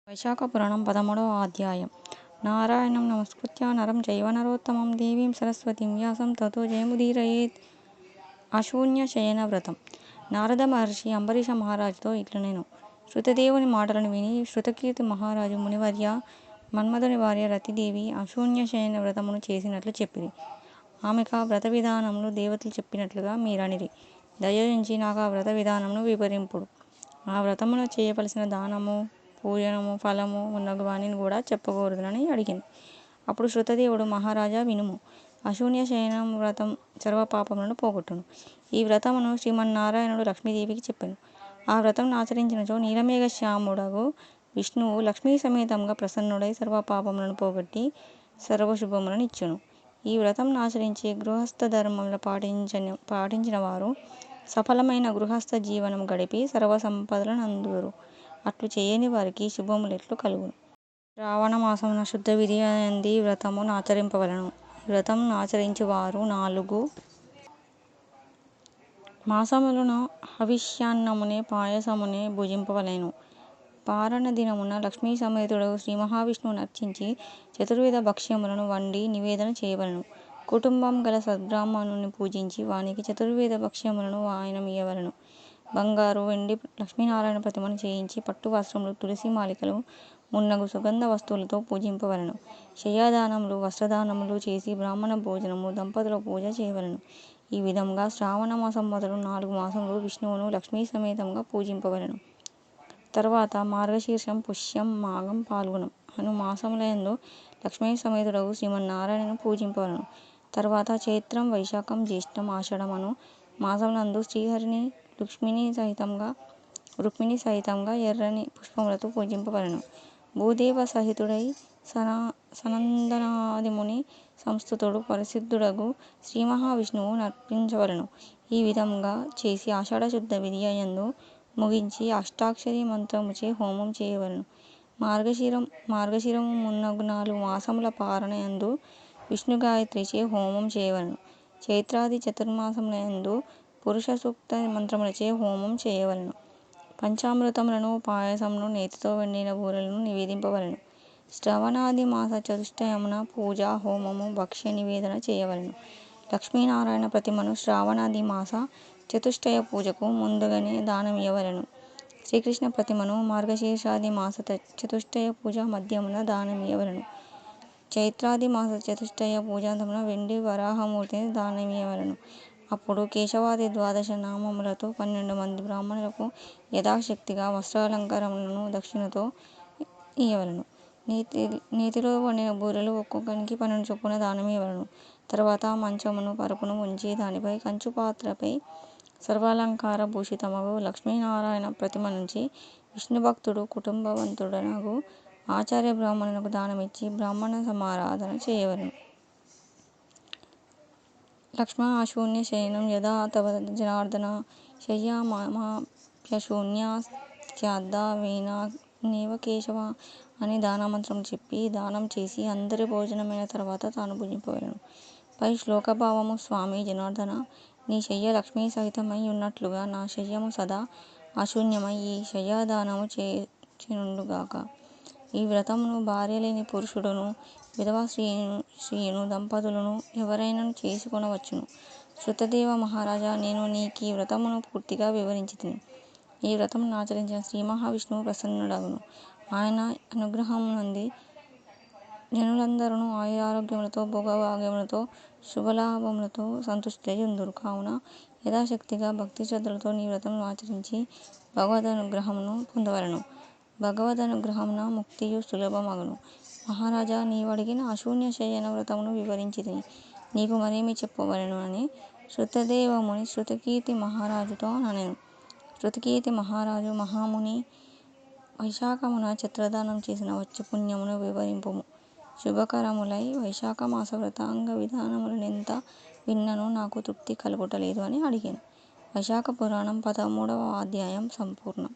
వైశాఖ పురాణం 13వ అధ్యాయం. నారాయణం నమస్కృత్య నరం చైవ నరోత్తమం దేవీం సరస్వతిం వ్యాసం తతో జయముదీరయేత్. అశూన్య శయన వ్రతం. నారద మహర్షి అంబరీష మహారాజుతో ఇట్లనెను. శృతదేవుని మాటలను విని శృతకీర్తి మహారాజు మునివర్య మన్మధుని భార్య రతిదేవి అశూన్య శయన వ్రతమును చేసినట్లు చెప్పిరి. ఆమెకా వ్రత విధానములు దేవతలు చెప్పినట్లుగా మీరనిరి. దయయుంచి నాకు ఆ వ్రత విధానమును వివరింపుడు. ఆ వ్రతమును చేయవలసిన దానము, పూజనము, ఫలము మున్నగు వానిని కూడా చెప్పకూడదునని అడిగింది. అప్పుడు శృతదేవుడు, మహారాజా వినుము. అశూన్య శయన వ్రతం సర్వపాపములను పోగొట్టును. ఈ వ్రతమును శ్రీమన్నారాయణుడు లక్ష్మీదేవికి చెప్పెను. ఆ వ్రతం ఆచరించినచో నీలమేఘ శ్యాముడగు విష్ణువు లక్ష్మీ సమేతంగా ప్రసన్నుడై సర్వపాపములను పోగొట్టి సర్వశుభములను ఇచ్చును. ఈ వ్రతం ఆచరించి గృహస్థ ధర్మములు పాటించిన వారు సఫలమైన గృహస్థ జీవనం గడిపి సర్వసంపదలను అందుదురు. అట్లు చేయని వారికి శుభములెట్లు కలుగును. శ్రావణ మాసమున శుద్ధ విధి యందు ఈ వ్రతమును ఆచరింపవలెను. ఈ వ్రతం ఆచరించు వారు 4 మాసములను హవిష్యాన్నమునే పాయసమునే భుజింపవలెను. పారణ దినమున లక్ష్మీ సమేతుడగు శ్రీ మహావిష్ణువును అర్చించి చతుర్విధ భక్ష్యములను వండి నివేదన చేయవలెను. కుటుంబం గల సద్బ్రాహ్మణుని పూజించి వానికి చతుర్విధ భక్ష్యములను వాయనమియ్యవలెను. బంగారు, వెండి లక్ష్మీనారాయణ ప్రతిమను చేయించి పట్టు వస్త్రములు, తులసి మాలికలు మున్నగు సుగంధ వస్తువులతో పూజింపవలెను. శయ్యాదానములు, వస్త్రదానములు చేసి బ్రాహ్మణ భోజనము, దంపతుల పూజ చేయవలెను. ఈ విధముగా శ్రావణ మాసం మొదలు 4 మాసములు విష్ణువును లక్ష్మీ సమేతంగా పూజింపవలెను. తరువాత మార్గశీర్షం, పుష్యం, మాఘం, ఫాల్గుణం అను మాసములయందు లక్ష్మీ సమేతుడగు శ్రీమన్నారాయణను పూజింపవలెను. తరువాత చైత్రం, వైశాఖం, జ్యేష్ఠం, ఆషాఢం అను మాసములందు శ్రీహరిని రుక్మిణీ సహితంగా ఎర్రని పుష్పములతో పూజింపవలెను. భూదేవ సహితుడై సనందనాదిముని సంస్తుతుడు పరిశుద్ధుడగు శ్రీ మహావిష్ణువు నర్పించవలెను. ఈ విధముగా చేసి ఆషాఢ శుద్ధ విదియ యందు ముగించి అష్టాక్షరీ మంత్రముచే హోమం చేయవలెను. మార్గశిరము మున్నగు 4 మాసముల పారణ యందు విష్ణు గాయత్రిచే హోమం చేయవలెను. చైత్రాది చతుర్మాసములయందు పురుష సూక్త మంత్రములచే హోమం చేయవలెను. పంచామృతములను, పాయసమును, నేతితో వండిన బూరెలను నివేదింపవలెను. శ్రవణాది మాస చతుష్టయమున పూజ, హోమము, భక్ష్య నివేదన చేయవలెను. లక్ష్మీనారాయణ ప్రతిమను శ్రావణాది మాస చతుష్టయ పూజకు ముందుగనే దానమియ్యవలెను. శ్రీకృష్ణ ప్రతిమను మార్గశీర్షాది మాస చతుష్టయ పూజ మధ్యమున దానమియ్యవలెను. చైత్రాది మాస చతుష్టయ పూజాంతమున వెండి వరాహమూర్తిని దానమియ్యవలెను. అప్పుడు కేశవాది 12 నామములతో 12 మంది బ్రాహ్మణులకు యథాశక్తిగా వస్త్రాలంకారములను దక్షిణతో ఇయ్యవలెను. నేతిలో వండిన బూరెలు ఒక్కొక్కనికి 12 చొప్పున దానమియ్యవలెను. తరువాత మంచమును, పరుపును ఉంచి దానిపై కంచు పాత్రపై సర్వాలంకార భూషితమగు లక్ష్మీనారాయణ ప్రతిమనుంచి విష్ణుభక్తుడు కుటుంబవంతుడనగు ఆచార్య బ్రాహ్మణునకు దానమిచ్చి బ్రాహ్మణ సమారాధన చేయవలెను. లక్ష్మణ అశూన్య శయనం యదా తవ జనార్దన శయ్యా మమాప్యశూన్యా స్యాద్దా వేనేవ కేశవ అని దానమంత్రములు చెప్పి దానం చేసి అందరి భోజనమైన తరువాత తాను భుజింపవలెను. పై శ్లోకభావము స్వామీ జనార్దన, నీ శయ్య లక్ష్మీ సహితమై యున్నట్లుగా నా శయ్యము సదా అశూన్యమై ఈ శయ్యాదానము చేయుచుండుగాక. ఈ వ్రతమును భార్యలేని పురుషుడును, విధవా స్త్రీయును, దంపతులను ఎవరైనను చేసుకొనవచ్చును. శృతదేవ మహారాజా, నేను నీకీ వ్రతమును పూర్తిగా వివరించితిని. ఈ వ్రతమును ఆచరించిన శ్రీ మహావిష్ణువు ప్రసన్నుడగును. ఆయన అనుగ్రహమునంది జనులందరును ఆయురారోగ్యములతో, భోగభాగ్యములతో, శుభలాభములతో సంతుష్టులై యుందురు. కావున యథాశక్తిగా భక్తి శ్రద్ధలతో నీ వ్రతమును ఆచరించి భగవదనుగ్రహమును పొందవలెను. భగవదనుగ్రహమున ముక్తియు సులభమగును. మహారాజా, నీవడిగిన అశూన్య శయన వ్రతమును వివరించితిని. నీకు మరేమి చెప్పవలెను అని శృతదేవముని శృతకీర్తి మహారాజుతో అనెను. శృతకీర్తి మహారాజు, మహాముని, వైశాఖమున ఛత్రదానం చేసిన వచ్చు పుణ్యమును వివరింపుము. శుభకరములై వైశాఖ మాస వ్రతాంగ విధానములనెంత విన్ననూ నాకు తృప్తి కలుగుటలేదు అని అడిగెను. వైశాఖ పురాణం 13వ అధ్యాయం సంపూర్ణం.